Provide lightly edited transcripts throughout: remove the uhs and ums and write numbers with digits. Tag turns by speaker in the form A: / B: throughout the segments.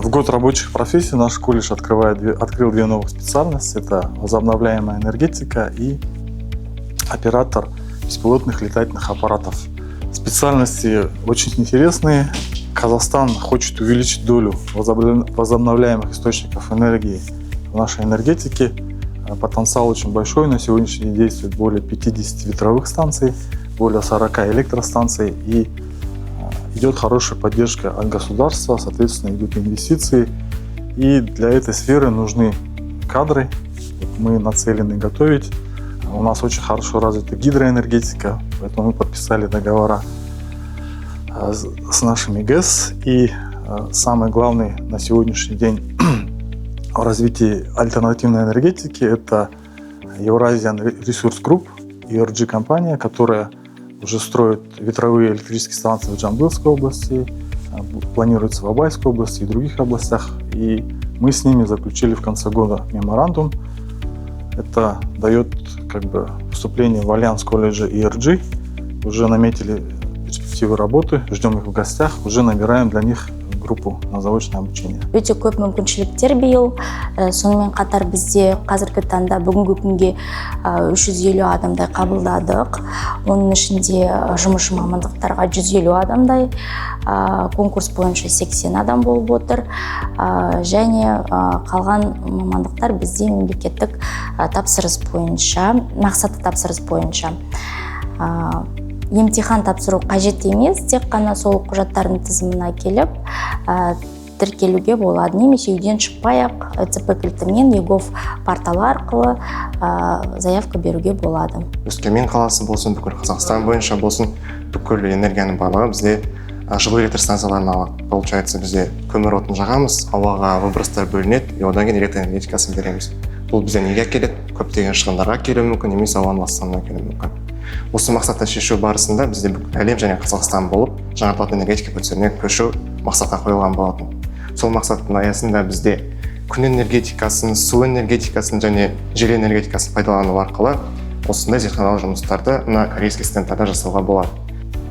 A: В год рабочих профессий наш колледж открыл две новых специальности. Это возобновляемая энергетика и оператор беспилотных летательных аппаратов. Специальности очень интересные. Казахстан хочет увеличить долю возобновляемых источников энергии в нашей энергетике. Потенциал очень большой. На сегодняшний день действует более 50 ветровых станций, более 40 электростанций. И идет хорошая поддержка от государства, соответственно, идут инвестиции. И для этой сферы нужны кадры. Мы нацелены готовить. У нас очень хорошо развита гидроэнергетика, поэтому мы подписали договора с нашими ГЭС. И самый главный на сегодняшний день в развитии альтернативной энергетики — это Eurasian Resource Group, ERG компания, которая уже строит ветровые электрические станции в Джамбылской области, планируется в Абайской области и других областях. И мы с ними заключили в конце года меморандум. Это дает вступление в альянс колледжа ERG. Уже наметили перспективы работы, ждем их в гостях, уже набираем для них группу на заочное обучение.
B: Өте көп мүмкіншіліктер биыл. Сонымен қатар бізде қазіргі таңда бүгінгі күнге 350 адамдай қабылдадық. Оның ішінде жұмысшы мамандықтарға 150 адамдай, конкурс бойынша 80 адам болып отыр. Және қалған мамандықтар бізде мемлекеттік тапсырыс бойынша, мақсатты тапсырыс бойынша. Емтихан тапсыру қажет емес, тек қана сол құжаттардың тізіміне келіп тіркелуге болады. Немесе үйден шықпай-ақ ЦП кілтімен ЕГОВ порталы арқылы заявка беруге болады.
C: Өскемен қаласы болсын, бүкіл Қазақстан бойынша болсын, бүкіл энергияның барлығы бізде жылу электр станцияларын алады. Получается, бізде көмір отын жағамыз, ауаға выбростар бөлінеді, и одан кейін электр энергетикасын береміз. Бұл бізде неге келеді? Көптеген шығындарға келуі мүмкін, немесе ауаның ластануына келуі мүмкін. Осы мақсатты шешу барысында бізде әлем және Қазақстан болып жаңартылатын энергетика көздеріне көшу мақсатқа қойылған болатын. Сол мақсаттың аясында бізде күн энергетикасын, су энергетикасын және жел энергетикасын пайдалану арқылы осындай зертханалық жұмыстарды мына корейский стендтарда жасауға болады.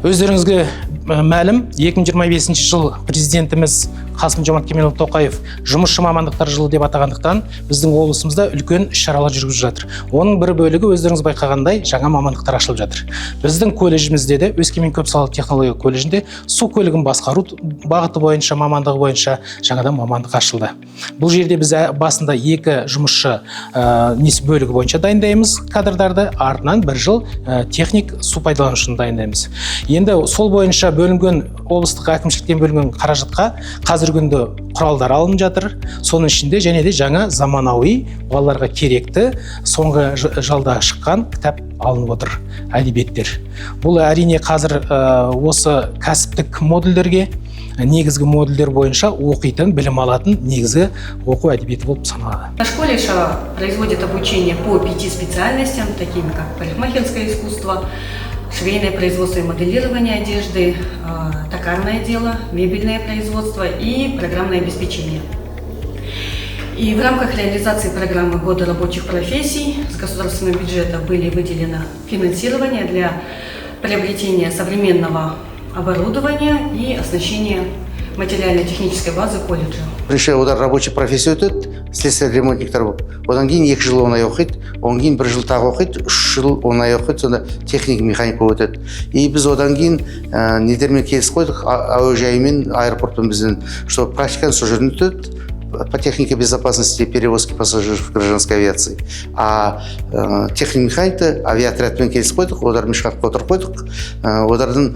D: Өздеріңізге мәлім, 2025 жыл президентіміз Қасым-Жомарт Кемелұлы Тоқаев жұмысшы мамандықтар жылы деп атағандықтан біздің облысымызда үлкен іс-шаралар жүргізіп жатыр. Оның бір бөлігі өздеріңіз байқағандай жаңа мамандықтар ашылып жатыр. Біздің колледжімізде де, Өскемен көпсалалы технология колледжінде су көлігін басқару бағыты бойынша, мамандығы бойынша жаңадан мамандық ашылды. Бұл жерде біз басында 2 жұмысшы бөлігі бойынша дайындаймыз кадрдарды, артынан 1 жыл техник су пайдаланушыны дайындаймыз. Енді сол бойынша бөлінген облыстық әкімшіліктен бөлінген қаражатқа қазіргі күнде құралдар алынып жатыр. Соның ішінде және де жаңа заманауи балаларға керекті соңғы жылда шыққан кітап алынып отыр, әдебиеттер. Бұл әрине қазір осы кәсіптік модульдерге, негізгі модульдер бойынша оқитын, білім алатын негізгі оқу әдебиеті болып саналады.
E: Наш колледж производит обучение по 5 специальностям, такими как парикмахерское искусство, швейное производство и моделирование одежды, токарное дело, мебельное производство и программное обеспечение. И в рамках реализации программы Года рабочих профессий с государственного бюджета были выделено финансирование для приобретения современного оборудования и оснащения материально-технической базы колледжа.
F: Бірінші одар рабочий профессия өтеді, слесарь ремонтниктар болып. Одан кейін 2 жыл оңай оқиды, одан кейін 1 жыл тағы оқиды, 3 жыл оңай оқиды, сонда техник механика өтеді. И біз одан кейін недермен келісіп қойдық, әуежаймен, аэропортпен бізден, что практиканы сол жерден өтеді, по технике безопасности перевозки пассажиров гражданской авиации. А техник механикті авиаотрядпен келісіп қойдық, одармен шығарып отырып қойдық. Одардың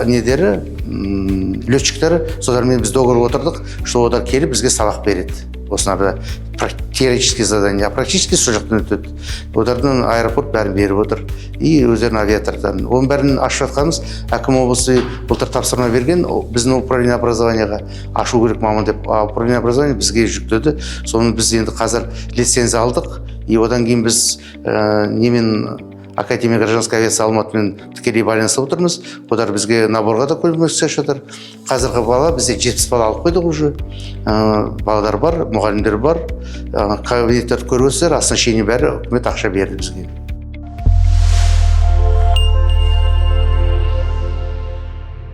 F: недері, летчиктері, солармен біз доғырып отырдық, что одар келіп бізге сабақ береді. Осынарда теоретические задания, а практически сол жақтан өтеді. Одардың аэропорт бәрін беріп отыр. И өздерінің авиатордан. Оның бәрін ашып жатқанымыз, әкім облысы былтыр тапсырма берген, біздің управление образованияға ашу керек маман деп, управление образования бізге жүктеді. Соны біз енді қазір лицензия алдық. И одан кейін біз немен Академия гражданской авиации Алматымен тікелей байланыста отырмыз. Одар бізге наборға да көмектесіп жатыр. Қазіргі бала бізде 70 бала алып қойдық уже. Баладар бар, мұғалімдер бар. Кабинеттер көресіздер, оснащение бәрі үкімет ақша берді бізге.